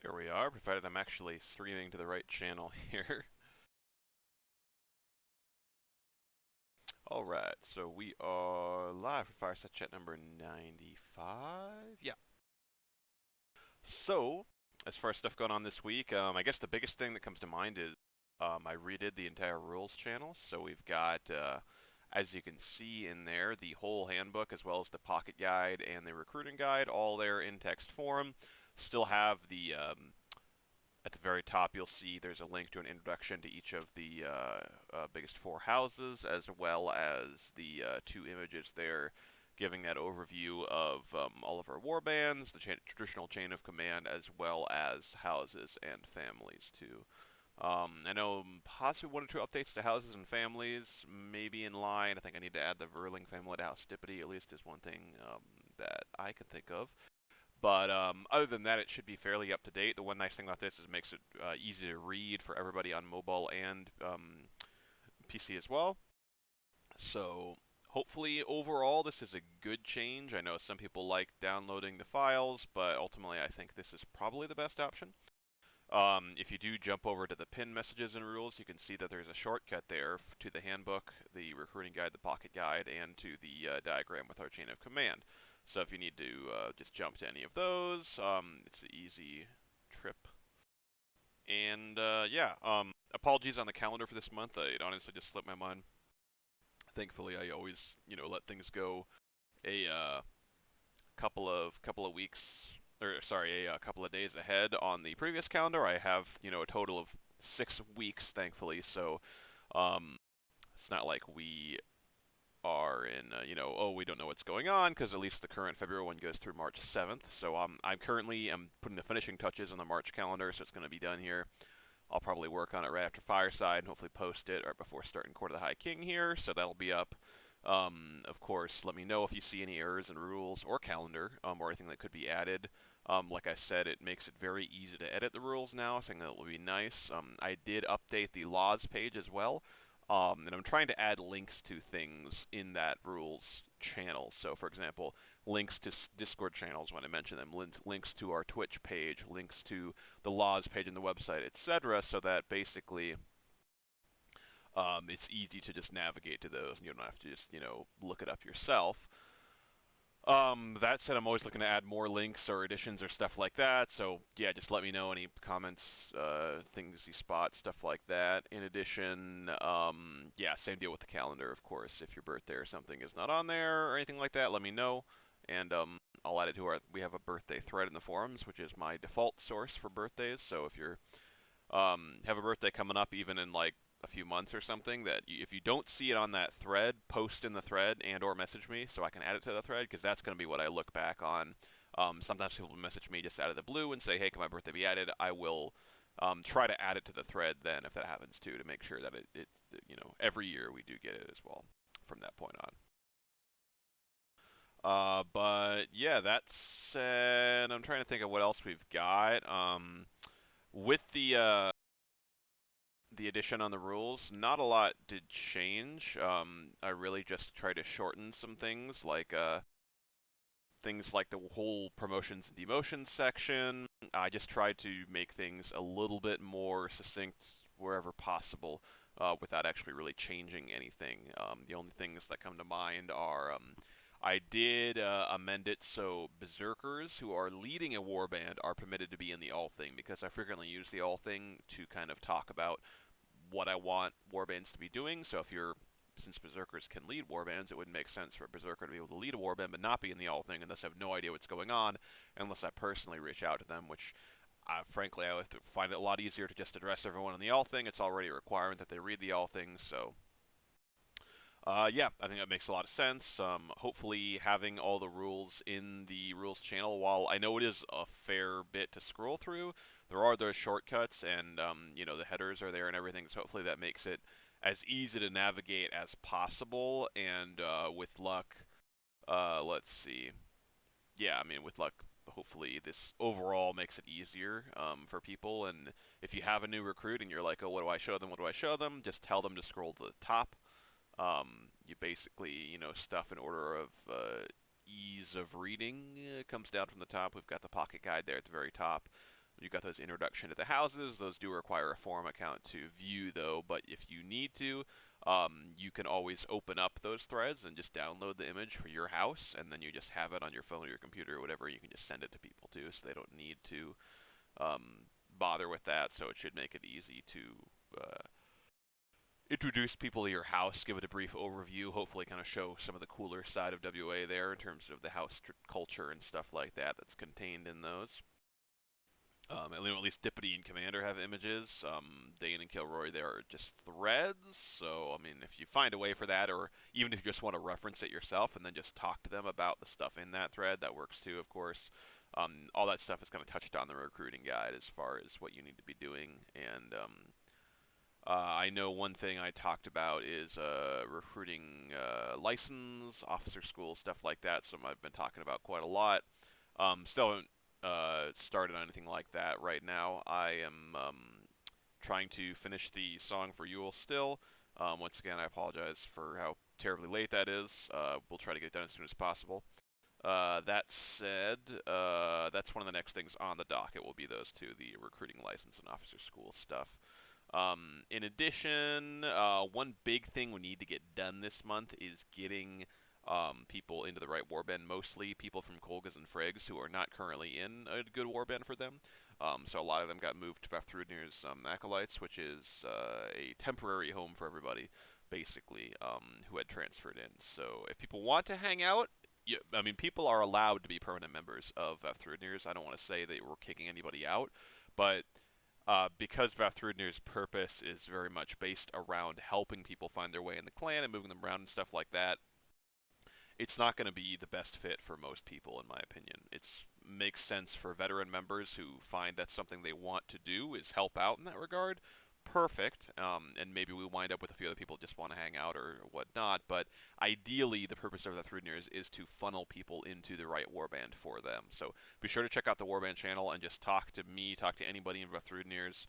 There we are, provided I'm actually streaming to the right channel here. Alright, so we are live for Fireside Chat number 95. Yeah. So, as far as stuff going on this week, I guess the biggest thing that comes to mind is I redid the entire rules channel. So we've got, as you can see in there, the whole handbook as well as the pocket guide and the recruiting guide, all there in text form. Still have the at the very top, you'll see there's a link to an introduction to each of the biggest four houses, as well as the two images there giving that overview of all of our war bands, the traditional chain of command, as well as houses and families, too. I know possibly one or two updates to houses and families may be in line. I think I need to add the Verling family to House Dippity, at least is one thing that I can think of. But other than that, it should be fairly up to date. The one nice thing about this is it makes it easy to read for everybody on mobile and PC as well. So hopefully, overall, this is a good change. I know some people like downloading the files, but ultimately, I think this is probably the best option. If you do jump over to the pin messages and rules, you can see that there's a shortcut there to the handbook, the recruiting guide, the pocket guide, and to the diagram with our chain of command. So if you need to just jump to any of those, it's an easy trip. And yeah, apologies on the calendar for this month. It honestly just slipped my mind. Thankfully, I always, let things go a couple of weeks, or sorry, a couple of days ahead on the previous calendar. I have, a total of 6 weeks, thankfully. So it's not like we are in, oh, we don't know what's going on, because at least the current February one goes through March 7th. So I'm currently putting the finishing touches on the March calendar, so it's going to be done here. I'll probably work on it right after Fireside and hopefully post it right before starting Court of the High King here, so that'll be up. Of course, let me know if you see any errors in rules or calendar, or anything that could be added. Like I said, it makes it very easy to edit the rules now, so I think that will be nice. I did update the laws page as well, and I'm trying to add links to things in that rules channel. So, for example, links to Discord channels when I mention them, links to our Twitch page, links to the laws page on the website, etc., so that basically it's easy to just navigate to those, and you don't have to just, look it up yourself. That said, I'm always looking to add more links or additions or stuff like that. So yeah, just let me know any comments, things you spot, stuff like that. In addition, yeah, same deal with the calendar, of course. If your birthday or something is not on there or anything like that, let me know, and I'll add it to our. We have a birthday thread in the forums, which is my default source for birthdays. So if you're have a birthday coming up, even in like a few months or something, that if you don't see it on that thread, post in the thread and or message me so I can add it to the thread, because that's going to be what I look back on. Sometimes people message me just out of the blue and say, hey, can my birthday be added? I will try to add it to the thread then if that happens too, to make sure that every year we do get it as well from that point on. But yeah, that said, I'm trying to think of what else we've got. With the addition on the rules, not a lot did change. I really just tried to shorten some things like the whole promotions and demotions section. I just tried to make things a little bit more succinct wherever possible, without actually really changing anything. The only things that come to mind are I did amend it so berserkers who are leading a warband are permitted to be in the all thing, because I frequently use the all thing to kind of talk about what I want warbands to be doing. So since berserkers can lead warbands, it wouldn't make sense for a berserker to be able to lead a warband but not be in the all thing, and thus have no idea what's going on unless I personally reach out to them, which frankly I would find it a lot easier to just address everyone in the all thing. It's already a requirement that they read the all thing, so yeah, I think that makes a lot of sense. Hopefully, having all the rules in the rules channel, while I know it is a fair bit to scroll through, there are those shortcuts, and the headers are there and everything. So hopefully that makes it as easy to navigate as possible. And with luck, let's see. Yeah, I mean, with luck, hopefully this overall makes it easier for people. And if you have a new recruit and you're like, oh, what do I show them? What do I show them? Just tell them to scroll to the top. You basically, stuff in order of ease of reading comes down from the top. We've got the pocket guide there at the very top. You got those introduction to the houses. Those do require a forum account to view, though. But if you need to, you can always open up those threads and just download the image for your house, and then you just have it on your phone or your computer or whatever. You can just send it to people too, so they don't need to bother with that. So it should make it easy to introduce people to your house, give it a brief overview, hopefully kind of show some of the cooler side of WA there in terms of the house culture and stuff like that that's contained in those. At least Dippity and Commander have images. Dane and Kilroy, they are just threads. So, I mean, if you find a way for that, or even if you just want to reference it yourself and then just talk to them about the stuff in that thread, that works too, of course. All that stuff is kind of touched on the recruiting guide as far as what you need to be doing. And I know one thing I talked about is recruiting license, officer school, stuff like that. Something I've been talking about quite a lot. Still haven't started on anything like that right now. I am trying to finish the song for Yule still. Once again, I apologize for how terribly late that is. We'll try to get it done as soon as possible. That said, that's one of the next things on the docket will be those two, the recruiting license and officer school stuff. In addition, one big thing we need to get done this month is getting people into the right warband, mostly people from Kolgas and Fregs who are not currently in a good warband for them. So a lot of them got moved to Vafthrudnir's Acolytes, which is a temporary home for everybody, basically, who had transferred in. So if people want to hang out, yeah, I mean, people are allowed to be permanent members of Vafthrudnir's. I don't want to say that we're kicking anybody out, but because Vafthrudnir's purpose is very much based around helping people find their way in the clan and moving them around and stuff like that, it's not going to be the best fit for most people, in my opinion. It makes sense for veteran members who find that's something they want to do is help out in that regard. Perfect, and maybe we wind up with a few other people who just want to hang out or whatnot. But ideally, the purpose of the Thrudnir is to funnel people into the right warband for them. So be sure to check out the warband channel and just talk to me, talk to anybody in Thrudnirs.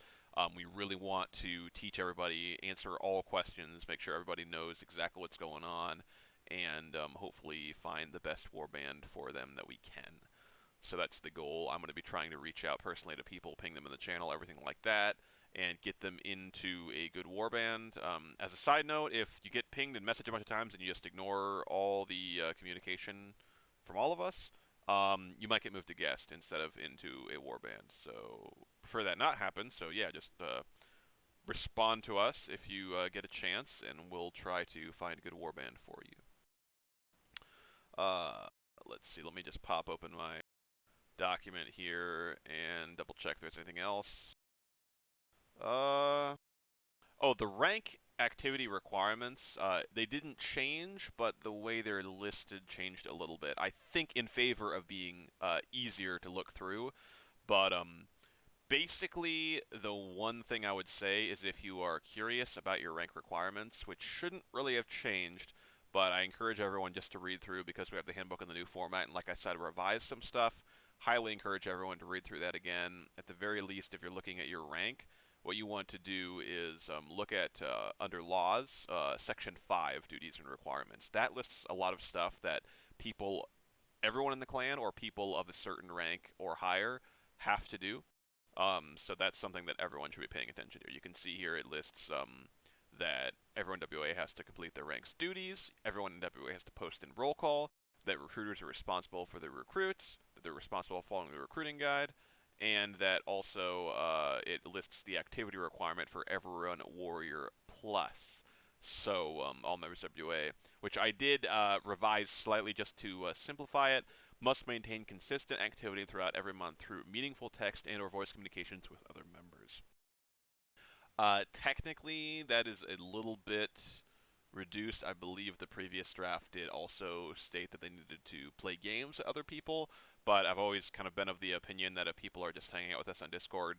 We really want to teach everybody, answer all questions, make sure everybody knows exactly what's going on, and hopefully find the best warband for them that we can. So that's the goal. I'm going to be trying to reach out personally to people, ping them in the channel, everything like that, and get them into a good warband. As a side note, if you get pinged and messaged a bunch of times and you just ignore all the communication from all of us, you might get moved to guest instead of into a warband. So prefer that not happen. So yeah, just respond to us if you get a chance, and we'll try to find a good warband for you. Let's see. Let me just pop open my document here and double check if there's anything else. Oh, the rank activity requirements, they didn't change, but the way they're listed changed a little bit. I think in favor of being easier to look through, but basically the one thing I would say is if you are curious about your rank requirements, which shouldn't really have changed, but I encourage everyone just to read through because we have the handbook in the new format, and like I said, revise some stuff. Highly encourage everyone to read through that again. At the very least, if you're looking at your rank, what you want to do is look at under laws, section 5, duties and requirements. That lists a lot of stuff that people, everyone in the clan or people of a certain rank or higher have to do. So that's something that everyone should be paying attention to. You can see here it lists that everyone in WA has to complete their rank's duties, everyone in WA has to post in roll call, that recruiters are responsible for their recruits, that they're responsible for following the recruiting guide, and that also it lists the activity requirement for everyone Warrior Plus. So all members of WA, which I did revise slightly just to simplify it, must maintain consistent activity throughout every month through meaningful text and or voice communications with other members. Technically, that is a little bit reduced. I believe the previous draft did also state that they needed to play games with other people, but I've always kind of been of the opinion that if people are just hanging out with us on Discord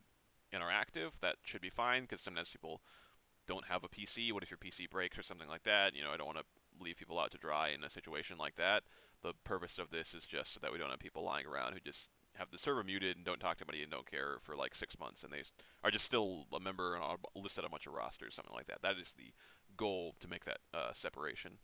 and are active, that should be fine, because sometimes people don't have a PC. What if your PC breaks or something like that? You know, I don't want to leave people out to dry in a situation like that. The purpose of this is just so that we don't have people lying around who just have the server muted and don't talk to anybody and don't care for like 6 months, and they are just still a member and are listed on a bunch of rosters, something like that. That is the goal, to make that separation.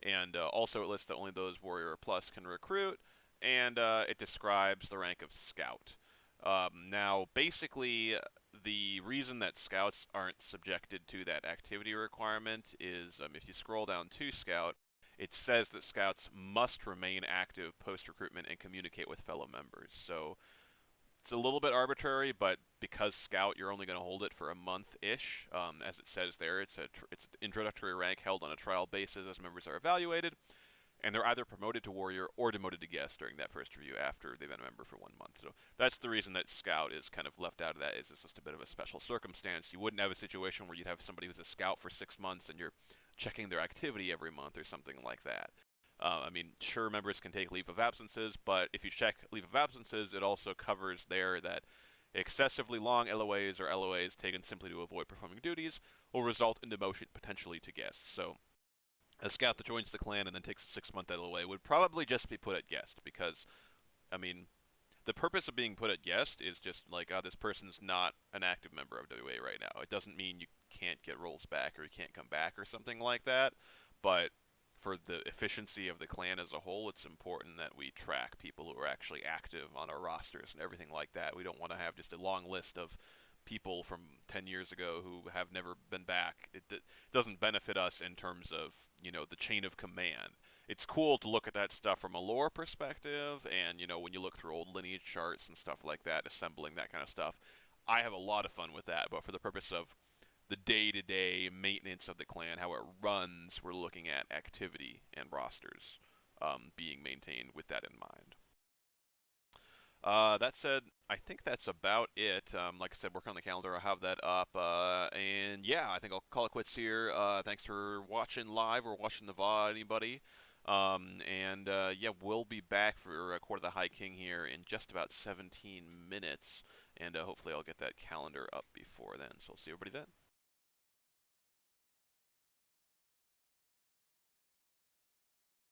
And also it lists that only those Warrior Plus can recruit, and it describes the rank of Scout. Now, basically, the reason that scouts aren't subjected to that activity requirement is if you scroll down to scout, it says that scouts must remain active post recruitment and communicate with fellow members. So it's a little bit arbitrary, but because scout, you're only going to hold it for a month-ish, as it says there. It's an introductory rank held on a trial basis as members are evaluated, and they're either promoted to warrior or demoted to guest during that first review after they've been a member for 1 month. So that's the reason that scout is kind of left out of that. Is it's just a bit of a special circumstance. You wouldn't have a situation where you'd have somebody who's a scout for 6 months and you're checking their activity every month or something like that. I mean, sure, members can take leave of absences, but if you check leave of absences, it also covers there that excessively long LOAs or LOAs taken simply to avoid performing duties will result in demotion potentially to guests. So a scout that joins the clan and then takes a 6 month LOA would probably just be put at guest because, I mean, the purpose of being put at guest is just like, this person's not an active member of WA right now. It doesn't mean you can't get roles back or you can't come back or something like that, but for the efficiency of the clan as a whole, it's important that we track people who are actually active on our rosters and everything like that. We don't want to have just a long list of people from 10 years ago who have never been back. It doesn't benefit us in terms of, the chain of command. It's cool to look at that stuff from a lore perspective, and, when you look through old lineage charts and stuff like that, assembling that kind of stuff, I have a lot of fun with that, but for the purpose of the day-to-day maintenance of the clan, how it runs, we're looking at activity and rosters being maintained with that in mind. That said, I think that's about it. Like I said, work on the calendar. I'll have that up. And yeah, I think I'll call it quits here. Thanks for watching live or watching the VOD, anybody. And yeah, we'll be back for Court of the High King here in just about 17 minutes. And hopefully I'll get that calendar up before then. So I'll see everybody then.